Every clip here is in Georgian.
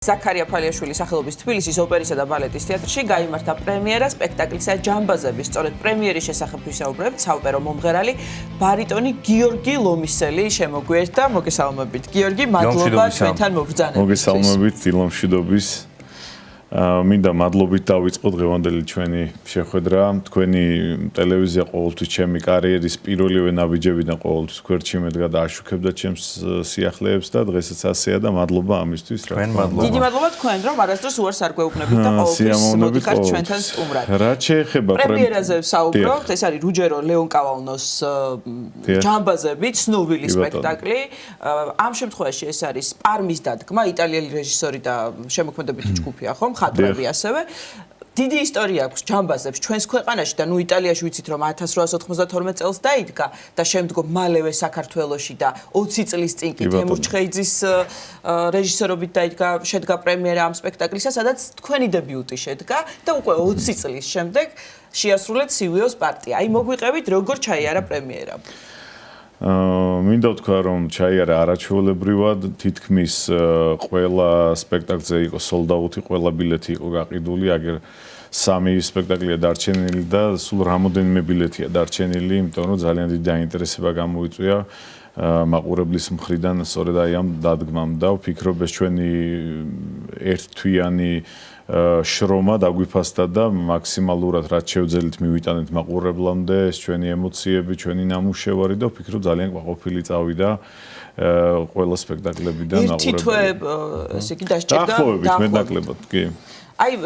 ზაქარია ფალიაშვილის სახელობის თბილისის ოპერისა და ბალეტის თეატრში გაიმართა პრემიერა სპექტაკლისა ჯამბაზების. სწორედ პრემიერის შესახებ ვისაუბრებთ. საოპერო მომღერალი ბარიტონი გიორგი ლომისელი შემოგვიერთდა. მოგესალმებით გიორგი, მადლობა ჩვენთან მობრძანებისთვის. მოგესალმებით დილომშვიდობის. მინდა მადლობით დავიწყო დღევანდელი ჩვენი შეხვედრა. თქვენი ტელევიზია ყოველთვის ჩემი კარიერის პირველივე ნაბიჯებიდან ყოველთვის გვერდში მედგა და აშუქებდა ჩემს სიახლეებს და დღესაც ასეა და მადლობა ამისთვის. დიდი მადლობა თქვენ, რომ არასდროს უარს არ გვეუბნებით და ყოველთვის მოდიხართ ჩვენთან სტუმრად. რაც შეეხება პრემიერაზე ვსაუბრობთ, ეს არის რუჯერო ლეონკავალნოს ჯამბაზები, ცნობილი სპექტაკლი. ამ შემთხვევაში ეს არის პარმის დადგმა, იტალიელი რეჟისორი და შემოქმედებითი ჯგუფია, ხო? ხატრები ასევე. დიდი ისტორია აქვს ჯამბაზებს ჩვენს ქვეყანაში და ნუ იტალიაში ვიცით რომ 1892 წელს დაიდგა და შემდგომ მალევე საქართველოში და 20 წლის წინ კი თემურ ჩხეიძის რეჟისორობით შედგა პრემიერა ამ სპექტაკლისა, სადაც თქვენი დებიუტი შედგა და უკვე 20 წლის შემდეგ შეასრულეთ სიუიოს პარტია. აი მოგვიყევით როგორ ჩაიარა პრემიერა. მინდა ვთქვა რომ ჩაიარა არაჩვეულებრივად, თითქმის ყველა სპექტაკლზე იყო sold-out-ი, ყველა ბილეთი იყო გაყიდული, აგერ 3 სპექტაკლია დარჩენილი და სულ რამოდენიმე ბილეთია დარჩენილი, იმიტომ რომ ძალიან დიდი დაინტერესება გამოიწვია მაყურებლის მხრიდან სწორედ აი ამ დადგმამ და ვფიქრობ ეს ჩვენი ერთთვიანი შრომა დაგვიფასდა და მაქსიმალურად რაც შევძელით მივიტანეთ მაყურებლამდე ეს ჩვენი ემოციები, ჩვენი ნამუშევარი და ვფიქრობ ძალიან ყოფილი წავიდა ყველა სპექტაკლებიდან ერთი თვე ესე იგი დასჭირდა დაახლოებით მეტნაკლებად კი აი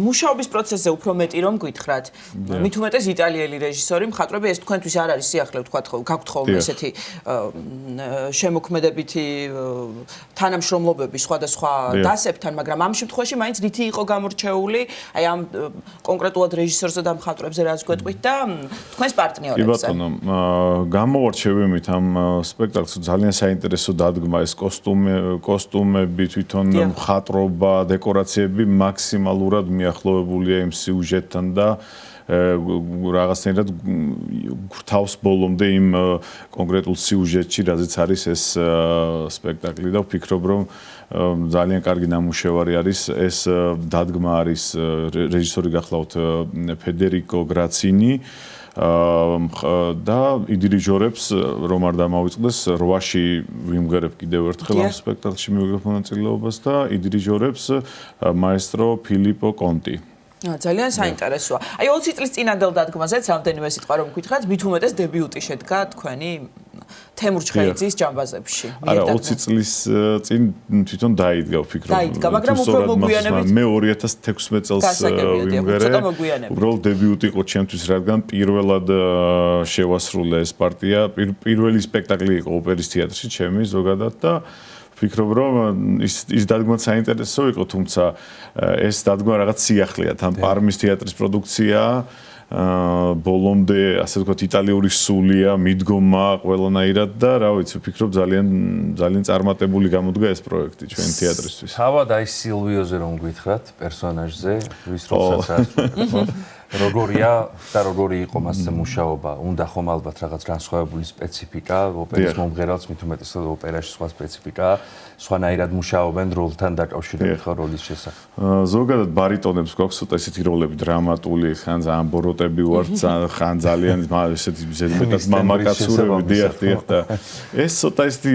მუშაობის პროცესზე უფრო მეტი რომ გითხრათ. მით უმეტეს იტალიელი რეჟისორი, მხატვრები ეს თქვენთვის არ არის სიახლე ვთქვათ, გაქვთ ხოლმე ესეთი შემოქმედებითი თანამშრომლობები სხვადასხვა დასებთან, მაგრამ ამ შემთხვევაში მაინც რითი იყო გამორჩეული, აი ამ კონკრეტულად რეჟისორზე და მხატვრებზე რაც გვეტყვით და თქვენს პარტნიორებზე. კი ბატონო, გამოვარჩევით ამ სპექტაკლს ძალიან საინტერესო დადგმა ეს კოსტუმები, თვითონ მხატვრობა, დეკორაციები მაქსიმალურად მიახლოვებულია იმ სიუჟეტთან და რაღაცნაირად გვრთავს ბოლომდე იმ კონკრეტულ სიუჟეტში, რაზეც არის ეს სპექტაკლი და ვფიქრობ, რომ ძალიან კარგი ნამუშევარი არის. ეს დადგმა არის რეჟისორი გახლავთ ფედერიკო გრაცინი და იდირიჟორებს რომ არ დამავიწყდეს 8-ში ვიმღერებ კიდევ ერთხელ ამ სპექტაკლში მივიღებ მონაწილეობას და იდირიჟორებს მაესტრო ფილიპო კონტი. ძალიან საინტერესოა. აი 20 წლის წინანდელ დადგმაზეც რამდენიმე სიტყვა რომ გითხრათ, მით უმეტეს დებიუტი შედგა თქვენი თემურ ჩხეიძის ჯამბაზებში. არა 20 წლის წინ თვითონ დაიდგა ვფიქრობ. დაიდგა, მაგრამ უფრო მოგვიანებით მე 2016 წელს ვიმღერე. უბრალოდ დებიუტი იყო ჩემთვის, რადგან პირველად შევასრულე ეს პარტია. პირველი სპექტაკლი იყო ოპერის თეატრში ჩემი ზოგადად და ვფიქრობ, რომ ის დადგმა საინტერესო იყო, თუმცა ეს დადგმა რაღაც სიახლეა, თან პარმის თეატრის პროდუქცია ბოლომდე, ასე ვთქვათ, იტალიური სულია, მიდგომა ყველანაირად და რა ვიცი, ვფიქრობ ძალიან წარმატებული გამოდგა ეს პროექტი ჩვენ თეატრისთვის. თავად აი სილვიოზე რომ გითხრათ პერსონაჟზე, ვის როლსაც ასრულებს. როგორია და როგორი იყო მასზე მუშაობა? უნდა ხომ ალბათ რაღაც განსხვავებული სპეციფიკა, ოპერის მომღერალს მით უმეტესად ოპერაში სხვა სპეციფიკაა, სხვანაირად მუშაობენ როლთან დაკავშირებით ხო როლის შესახებ. ზოგადად ბარიტონებს გვაქვს ცოტა ესეთი როლები დრამატული, ხან ძალიან ბოროტები ვართ, ხან ძალიან ესეთი ზედმეტად მამაკაცურები, დიახ და ეს ცოტა ესეთი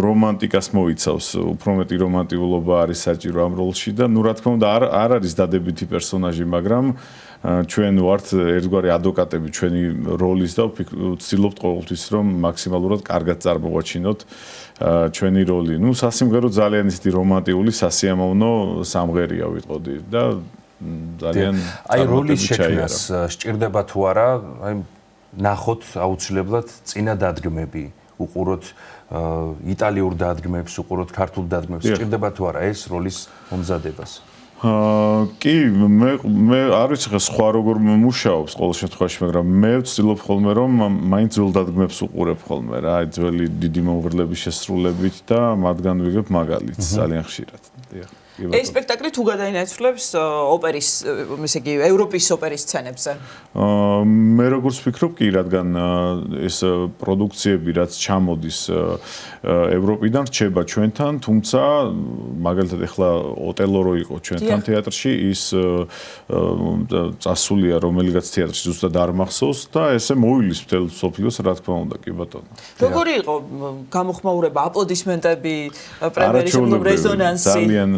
რომანტიკას მოიცავს, უფრო მეტი რომანტიკულობა არის საჭირო ამ როლში და ნუ რა თქმა უნდა არ არის დადებითი პერსონაჟი, მაგრამ ჩვენ ვართ ერთგვარი ადვოკატები ჩვენი როლის და ვცდილობთ ყოველთვის რომ მაქსიმალურად კარგად წარმოვაჩინოთ ჩვენი როლი. ნუ სასიმღერო ძალიან ისეთი რომანტიკული, სასიამოვნო სამღერია ვიტყოდი და ძალიან აი როლის შექმნას სჭირდება თუ არა, აი ნახოთ აუცილებლად წინა დადგმები, უყუროთ იტალიურ დადგმებს, უყუროთ ქართულ დადგმებს, სჭირდება თუ არა ეს როლის მომზადებას? კი, მე არ ვიცი ხა სხვა როგორ მუშაობს ყოველ შემთხვევაში, მაგრამ მე ვცდილობ ხოლმე რომ მაინც ძველ დადგმებს უყურებ ხოლმე რა, ძველი დიდი მომღერლების შესრულებით და მათგან ვიღებ მაგალითს ძალიან ხშირად. დიახ. ეს სპექტაკლი თუ გადაინაცვლებს ოპერის, ესე იგი, ევროპის ოპერის სცენებზე? მე როგორც ვფიქრობ, კი, რადგან ეს პროდუქციები, რაც ჩამოდის ევროპიდან, რჩება ჩვენთან, თუმცა მაგალითად ეხლა ოტელო რო იყო ჩვენთან თეატრში, ის წასულია რომელიღაც თეატრში, ზუსტად არ მახსოვს და ესე მოვილის მთელ მსოფლიოს, რა თქმა უნდა, კი ბატონო. როგორი იყო გამოხმაურება, აპლოდისმენტები, პრემიერის რეზონანსი? ძალიან,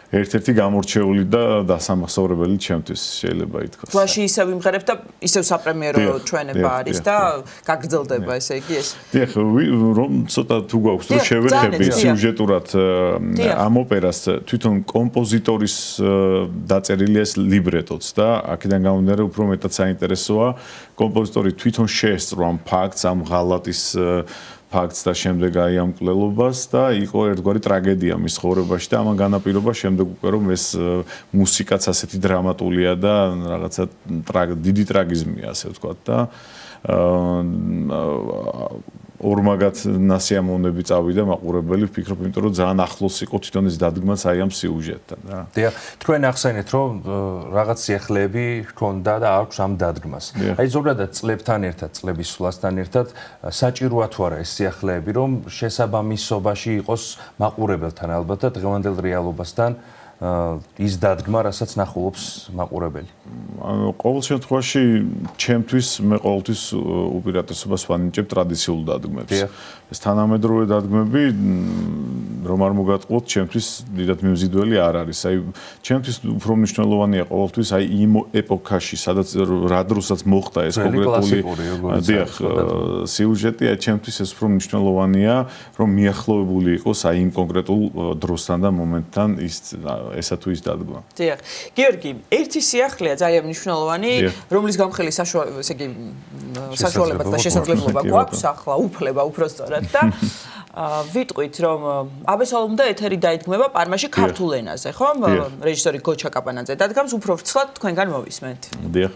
ერთ-ერთი გამორჩეული და დასამახსოვრებელი ჩემთვის შეიძლება ითქვას. თვაში ისევ იმღერებ და ისევ საპრემიერო ჩვენება არის და გაგრძელდება ესე იგი ეს. დიახ, რომ ცოტა თუ გვაქვს რომ შევერხები სიუჟეტურად ამ ოპერას თვითონ კომპოზიტორის დაწერილი ეს ლიბრეტოც და აქედან გამომდინარე უფრო მეტად საინტერესოა კომპოზიტორი თვითონ შეესწრო ამ ფაქტს, ამ ღალატის ფაქტს და შემდეგ აი ამ კვლელობას და იყო ერთგვარი ტრაგედია მის ცხოვრებაში და ამან განაპირობა შემდეგ უკვე რომ ეს მუსიკაც ასეთი დრამატულია და რაღაცა დიდი ტრაგიზმია ასე ვთქვათ და ორმაგად ნასიამოვნები წავიდა მაყურებელი ვფიქრობ იმიტომ რომ ძალიან ახლოს იყო თვითონ ეს დადგმაც აი ამ სიუჟეტთან რა. დიახ, თქვენ ახსენეთ რომ რაღაც სიახლეები ჰქონდა და აქვს ამ დადგმას. აი ზოგადად წლებთან ერთად, წლების სვლასთან ერთად საჭიროა თუ არა ეს სიახლეები რომ შესაბამისობაში იყოს მაყურებელთან ალბათ და დღევანდელ რეალობასთან ის დადგმა, რასაც ნახულობს მაყურებელი. ყოველ შემთხვევაში, ჩემთვის მე ყოველთვის უპირატესობას ვანიჭებ ტრადიციულ დადგმებს. ეს თანამედროვე დადგმები, რომ არ მოგატყუოთ, ჩემთვის დიდად მიმზიდველი არ არის. აი, ჩემთვის უფრო მნიშვნელოვანია ყოველთვის აი იმ ეპოქაში, სადაც რა დროსაც მოხდა ეს კონკრეტული დიახ, სიუჟეტი, აი ჩემთვის ეს უფრო მნიშვნელოვანია, რომ მიახლოვებული იყოს აი იმ კონკრეტულ დროსთან და მომენტთან ესა თუ ის დადგმა. დიახ. გიორგი, ერთი სიახლეა ძალიან მნიშვნელოვანი, რომლის გამხელი საშუალება და შესაძლებლობა გვაქვს ახლა უფლება უბრალოდ და ვიტყვით რომ აბესალომ და ეთერი დაიდგმება პარმაში ქართულ ენაზე, ხო? რეჟისორი გოჩა კაპანაძე დადგამს უფრო ვრცლად თქვენგან მოვისმენთ. დიახ.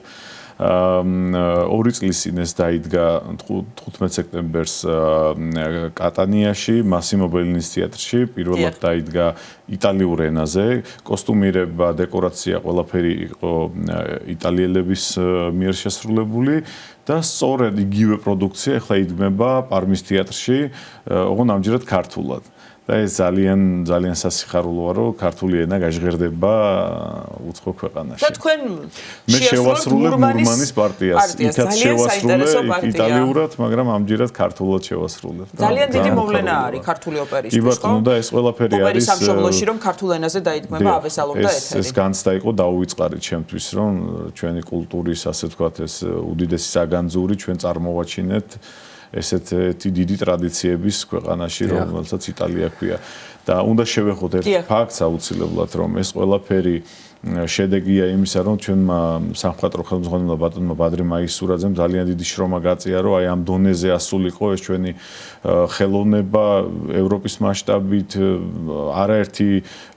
2 წლის წინ ეს დაიდგა 15 სექტემბერს კატანიაში, მასიმო ბელინის თეატრში, პირველად დაიდგა იტალიურ ენაზე, კოსტუმირება, დეკორაცია, ყველაფერი იყო იტალიელების მიერ შესრულებული და სწორედ იგივე პროდუქცია ახლა იდგმება პარმის თეატრში, ოღონდ ამჯერად ქართულად. და ეს ძალიან სასიხარულოა, რომ ქართული ენა გაჟღერდება უცხო ქვეყანაში. და თქვენ მე შევასრულებ მურმანის პარტიას. იქაც შევასრულე იტალიურად, მაგრამ ამჯერად ქართულად შევასრულებ. ძალიან დიდი მოვლენა არის ქართული ოპერისთვის, ხო? კი ბატონო, და ეს ყველაფერი არის ოპერის სამშობლოში, რომ ქართულ ენაზე დაიდგმება აბესალომ და ეთერი. ეს განცდა იყო დაუვიწყარი ჩემთვის, რომ ჩვენი კულტურის, ასე ვთქვათ, ეს უდიდესი საგანძური ჩვენ წარმოვაჩინეთ ესეთი დიდი ტრადიციების ქვეყანაში, რომელსაც იტალია ქვია. და უნდა შევეხოთ ერთ ფაქტს აუცილებლად, რომ ეს ყველაფერი შედეგია იმისა, რომ ჩვენმა სამხატვრო ხელმძღვანელმა ბატონმა ბადრე მაისურაძემ ძალიან დიდი შრომა გაწია, რომ აი ამ დონეზე ასულიყო ეს ჩვენი ხელოვნება ევროპის მასშტაბით, არაერთი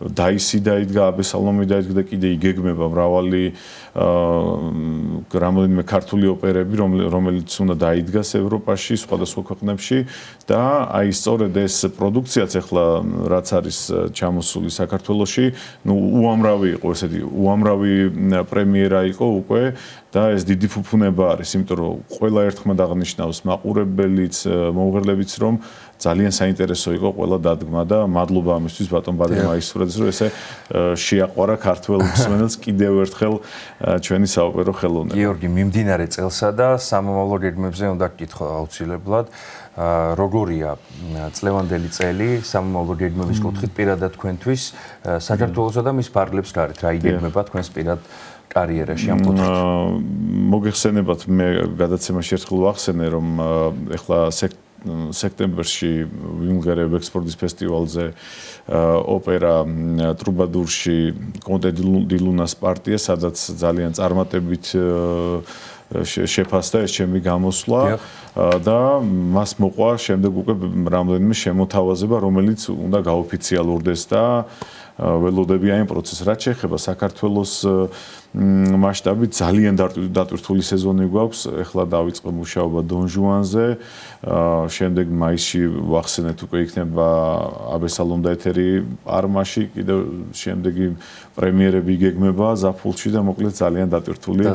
დაისი დაიდგა, აბესალომი დაიდგა და კიდე იგეგმება მრავალი რამდენიმე ქართული ოპერები, რომელიც უნდა დაიდგას ევროპაში, სხვადასხვა ქვეყნებში და აი სწორედ ეს პროდუქციაც ახლა რაც არის ჩამოსული საქართველოში, უამრავი იყო ესეთი უამრავი პრემიერა იყო უკვე და ეს დიდი ფუფუნება არის, იმიტომ რომ ყველა ერთხმად აღნიშნავს მაყურებელიც, მომღერლებიც, რომ ძალიან საინტერესო იყო ყველა დადგმა და მადლობა ამისთვის ბატონ ბადრე მაისურაძეს, რომ ესე შეაყვარა ქართველ მსმენელს კიდევ ერთხელ ჩვენი საოპერო ხელოვნება. გიორგი, მიმდინარე წელსა და სამომავლო გეგმებზე უნდა გკითხო აუცილებლად. როგორია წლევანდელი წელი სამომავლო გეგმების კუთხით პირადად თქვენთვის საქართველოსა და მის ფარგლებს გარეთ რა იგეგმება თქვენს პირად კარიერაში ამ კუთხით? მოგეხსენებათ მე გადაცემაში ერთხელ ვახსენე რომ ეხლა სექტემბერში ვიმღერებ ექსპორტის ფესტივალზე ოპერა ტრუბადურში კონტე დი ლუნას პარტია, სადაც ძალიან წარმატებით შეფასდა ეს ჩემი გამოსვლა და მას მოყვა შემდეგ უკვე რამდენიმე შემოთავაზება, რომელიც უნდა გაოფიციალურდეს და ველოდები აი პროცესს. რაც შეეხება საქართველოს მასშტაბით ძალიან დატვირთული სეზონი გვაქვს. ეხლა დავიწყე მუშაობა დონ ჟუანზე. შემდეგ მაისში ვახსენეთ უკვე იქნება აბესალომ და ეთერი არმაში, კიდევ შემდეგი პრემიერები იგეგმება ზაფხულში და მოკლედ ძალიან დატვირთულია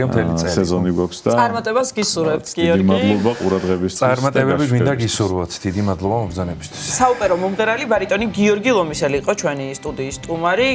მთელი წელი. სეზონი გვაქვს და წარმატებას გისურვებთ, გიორგი. მადლობა ყურადღებისთვის. წარმატებები მინდა გისურვოთ. დიდი მადლობა მოგზაურობისთვის. საოპერო მომღერალი ბარიტონი გიორგი ლომისელი იყო ჩვენი სტუდიის სტუმარი.